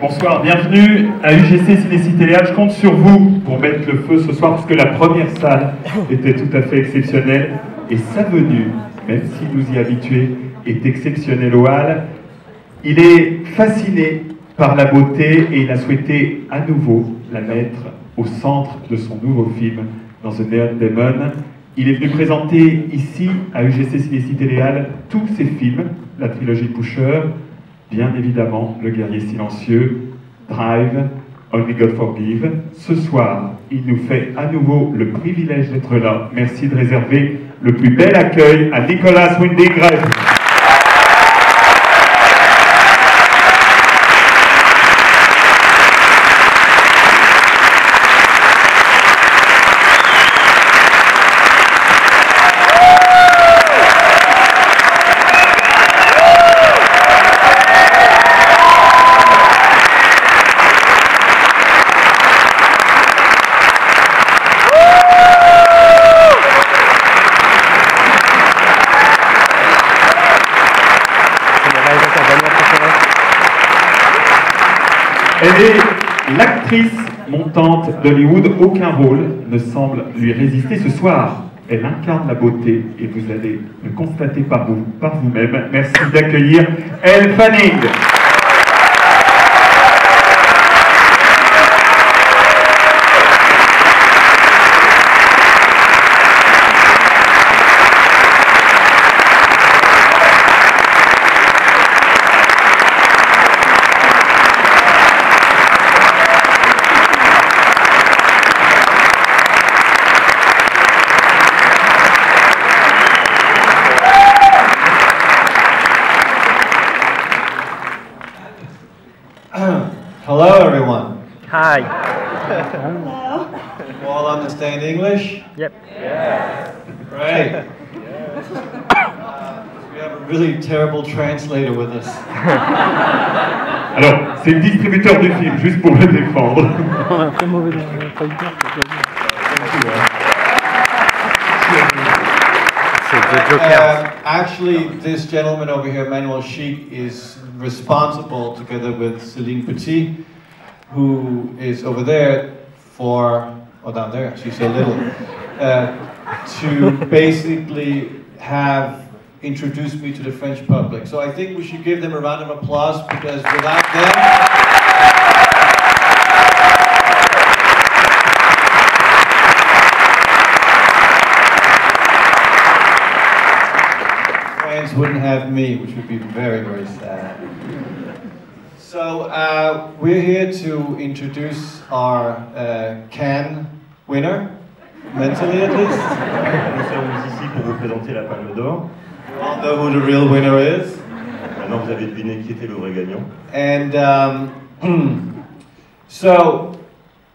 Bonsoir, bienvenue à UGC Ciné-Cité. Je compte sur vous pour mettre le feu ce soir parce que la première salle était tout à fait exceptionnelle et sa venue, même si nous y habitués, est exceptionnelle au hall. Il est fasciné par la beauté et il a souhaité à nouveau la mettre au centre de son nouveau film dans The Neon Demon. Il est venu présenter ici à UGC Ciné-Cité tous ses films, la trilogie Pusher, bien évidemment Le Guerrier Silencieux, Drive, Only God Forgive. Ce soir, il nous fait à nouveau le privilège d'être là. Merci de réserver le plus bel accueil à Nicolas Winding Refn. Elle est l'actrice montante d'Hollywood. Aucun rôle ne semble lui résister. Ce soir, elle incarne la beauté et vous allez le constater par vous-même. Merci d'accueillir Elle Fanning. Hello, everyone. Hi. Hello. You all understand English? Yep. Yeah. Great. We have a really terrible translator with us. Alors, c'est le distributeur du film, juste pour le défendre. On a un très mauvais traducteur. Actually, this gentleman over here, Manuel Chic, is responsible, together with Céline Petit, who is over there down there, she's so little, to basically have introduced me to the French public. So I think we should give them a round of applause, because without them, wouldn't have me, which would be very, very sad. So we're here to introduce our Cannes winner, mentally at least. Nous sommes ici pour vous présenter la Palme d'Or. You all know who the real winner is. Maintenant, vous avez deviné qui était le vrai gagnant. And so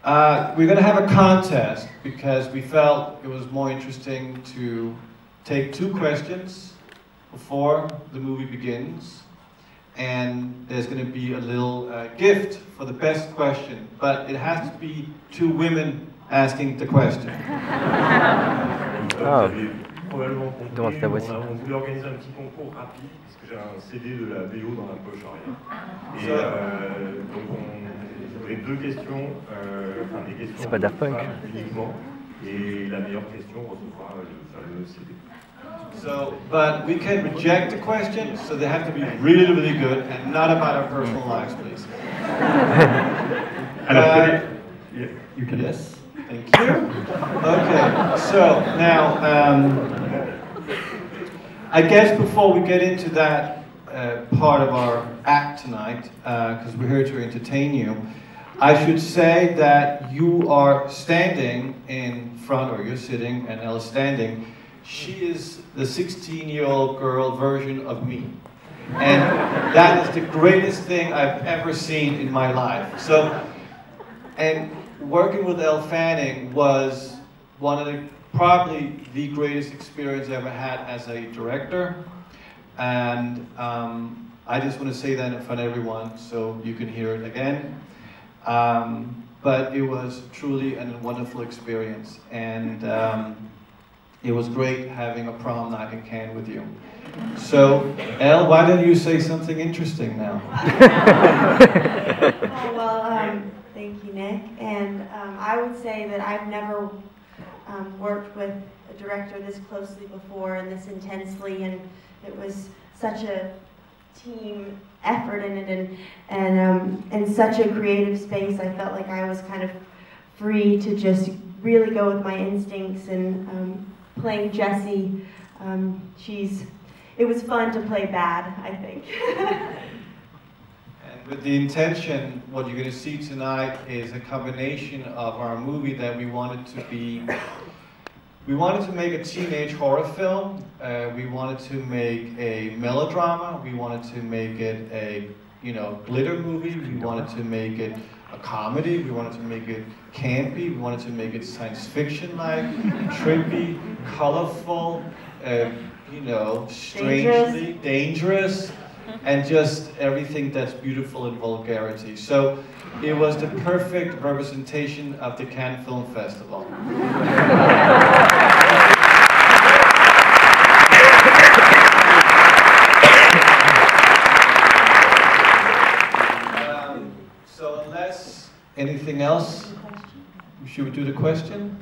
we're going to have a contest because we felt it was more interesting to take two questions before the movie begins, and there's going to be a little gift for the best question, but it has to be two women asking the question. Vous avez probablement compris, Demande ta voici. on voulait organiser un petit concours rapide, parce que j'ai un CD de la VO dans la poche arrière. Et donc on voudrait deux questions, enfin des questions C'est pas Daft Punk. uniquement, et la meilleure question recevra le fameux CD. So, but we can reject the questions, so they have to be really, really good and not about our personal lives, please. You can. Yes, thank you. Okay, so now, I guess before we get into that part of our act tonight, because we're here to entertain you, I should say that you are standing in front, or you're sitting and Elle is standing. She is the 16-year-old girl version of me. And that is the greatest thing I've ever seen in my life. So, and working with Elle Fanning was one of probably the greatest experience I ever had as a director. And I just want to say that in front of everyone so you can hear it again. But it was truly a wonderful experience. And it was great having a prom night in Cannes with you. So, Elle, why don't you say something interesting now? I would say that I've never worked with a director this closely before and this intensely, and it was such a team effort in it, and such a creative space. I felt like I was kind of free to just really go with my instincts, and playing Jessie, it was fun to play bad, I think. And with the intention, what you're going to see tonight is a combination of our movie that we wanted to be. We wanted to make a teenage horror film. We wanted to make a melodrama. We wanted to make it a, glitter movie. We wanted to make it a comedy. We wanted to make it campy. We wanted to make it science fiction-like, trippy, colorful, strangely dangerous, and just everything that's beautiful in vulgarity. So it was the perfect representation of the Cannes Film Festival. So unless anything else, should we do the question?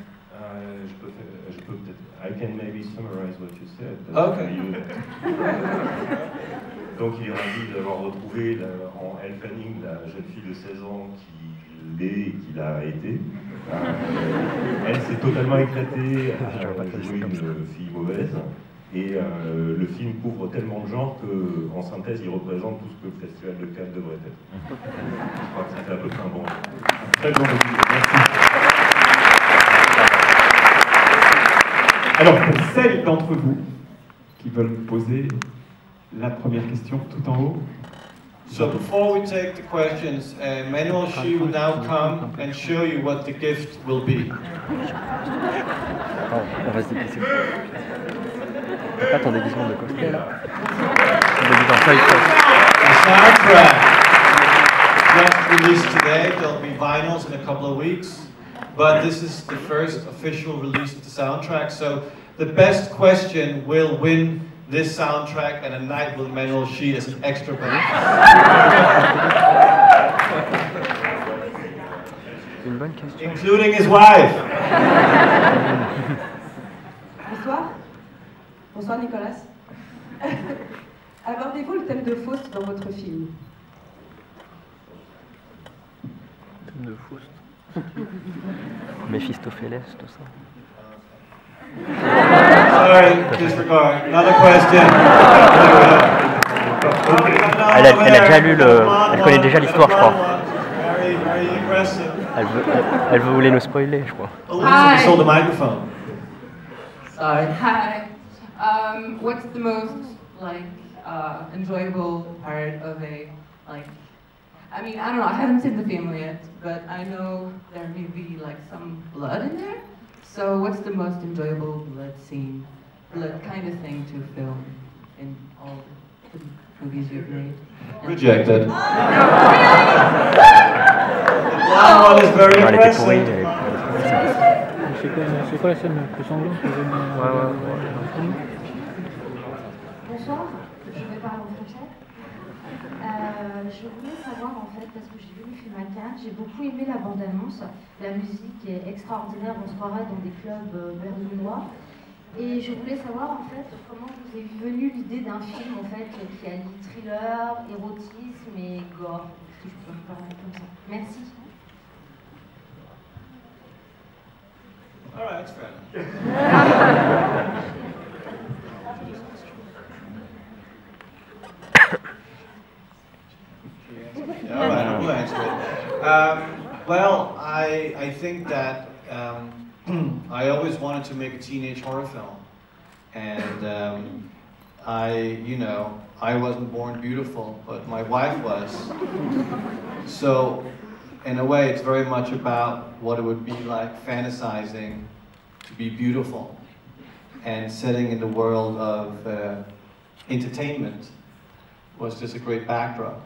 I can maybe summarize what you said. Okay. Donc il est ravi d'avoir retrouvé en Elle Fanning la jeune fille de 16 ans qu'il est et qu'il a été. Elle s'est totalement éclatée à jouer une fille mauvaise. Et le film couvre tellement de genres qu'en synthèse, il représente tout ce que le Festival de Cannes devrait être. Je crois que ça fait à peu près un bon. Très bon résumé. Merci. Alors, pour celles d'entre vous qui veulent poser la première question tout en haut. So before we take the questions, Manuel, she will now come and show you what the gift will be. On va se déplacer. T'as pas ton déguisement de cosplay là? Ton déguisement The soundtrack just released today. There'll be vinyls in a couple of weeks. But this is the first official release of the soundtrack, so the best question will win this soundtrack and a night with Manuel Shi as an extra bonus. Une bonne question. Including his wife. Bonsoir. Bonsoir Nicolas. Abordez-vous le thème de Faust dans votre film? Thème de Faust. Méphistophélès, tout ça. Sorry, disregard. Another question. Elle a déjà lu le... Elle connaît déjà l'histoire, je crois. Very aggressive. Elle veut voulez nous spoiler, je crois. Hi. You sold the microphone. Sorry. Hi. What's the most enjoyable part of a I mean, I don't know, I haven't seen the film yet, but I know there may be some blood in there. So what's the most enjoyable blood scene, blood kind of thing to film in all the movies you've made? Rejected. The blood one is very impressive. C'est quoi la scène plus sanglante que vous aimez? Bonsoir, je vais parler en français. Je voulais savoir en fait, parce que j'ai vu le film à Cannes, j'ai beaucoup aimé la bande-annonce. La musique est extraordinaire, on se croirait dans des clubs berlinois. Et je voulais savoir en fait comment vous est venue l'idée d'un film en fait qui allie thriller, érotisme et gore, si je peux me permettre comme ça. Merci. All right, that's fair. All right, I will answer it. Well, I think that I always wanted to make a teenage horror film, and I wasn't born beautiful, but my wife was. So, in a way, it's very much about what it would be like fantasizing to be beautiful and setting in the world of entertainment was just a great backdrop.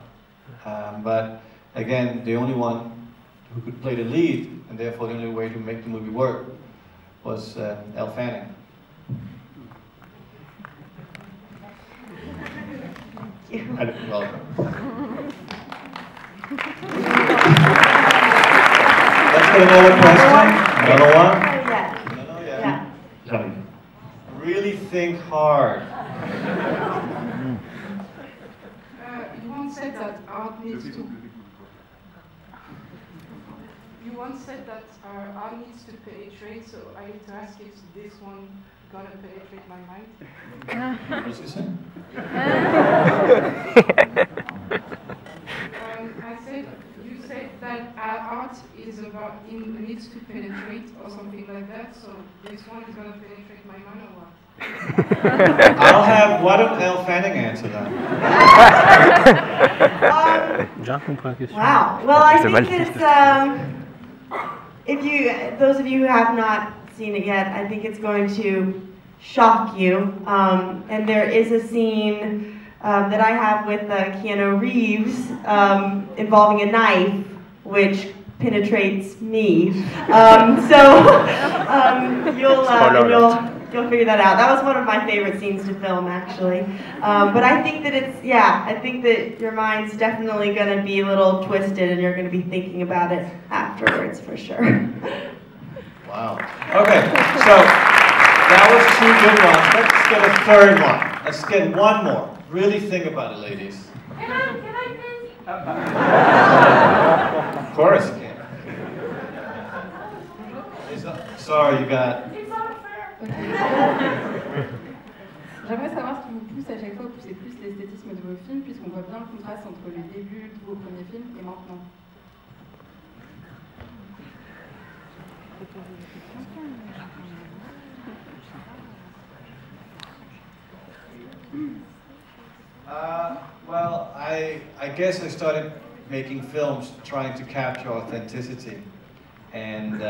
But again, the only one who could play the lead, and therefore the only way to make the movie work, was Elle Fanning. Welcome. for another question? Another one? Yeah. J'arrive. Really think hard. You once said that art needs to. You once said that art needs to penetrate, so I need to ask if this one gonna penetrate my mind. What did you say? You said that art is about needs to penetrate or something like that. So this one is gonna penetrate my mind or what? I'll have Mme Elle Fanning answer that. Wow. Well, I think it's those of you who have not seen it yet, I think it's going to shock you. And there is a scene that I have with Keanu Reeves involving a knife, which penetrates me. You'll figure that out. That was one of my favorite scenes to film, actually. But I think that I think that your mind's definitely going to be a little twisted, and you're going to be thinking about it afterwards, for sure. Wow. Okay, so that was 2 good ones. Let's get a third one. Let's get one more. Really think about it, ladies. Can I please? Of course you can. Sorry, you got... J'aimerais savoir ce qui vous pousse à chaque fois, poussez plus l'esthétisme de vos films, puisqu'on voit bien le contraste entre le début de vos premiers films et maintenant. Well, I guess I started making films trying to capture authenticity, and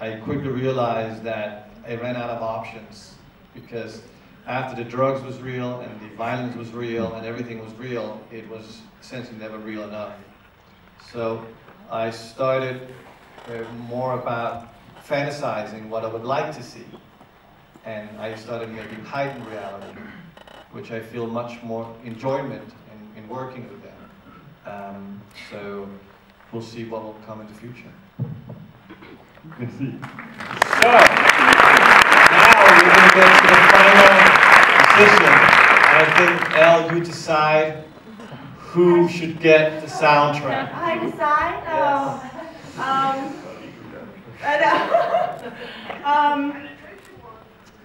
I quickly realized that I ran out of options, because after the drugs was real and the violence was real and everything was real, it was essentially never real enough. So I started more about fantasizing what I would like to see, and I started making heightened reality, which I feel much more enjoyment in working with them. So we'll see what will come in the future. Merci. So, now we're going to get to the final decision. I think, Elle, you decide who should get the soundtrack. I decide?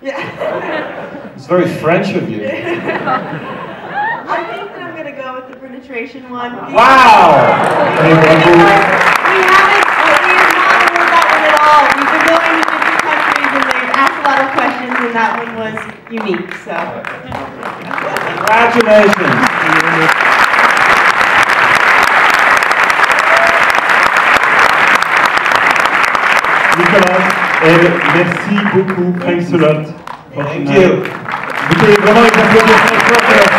Yeah. It's very French of you. I think that I'm going to go with the penetration one. Wow! We have not heard that one at all. We've been going to different countries and they've asked a lot of questions, and that one was unique, so. Congratulations. Nicolas, Elle, merci beaucoup. Thanks a lot. Thank you. Vous pouvez vraiment les applaudir très fort.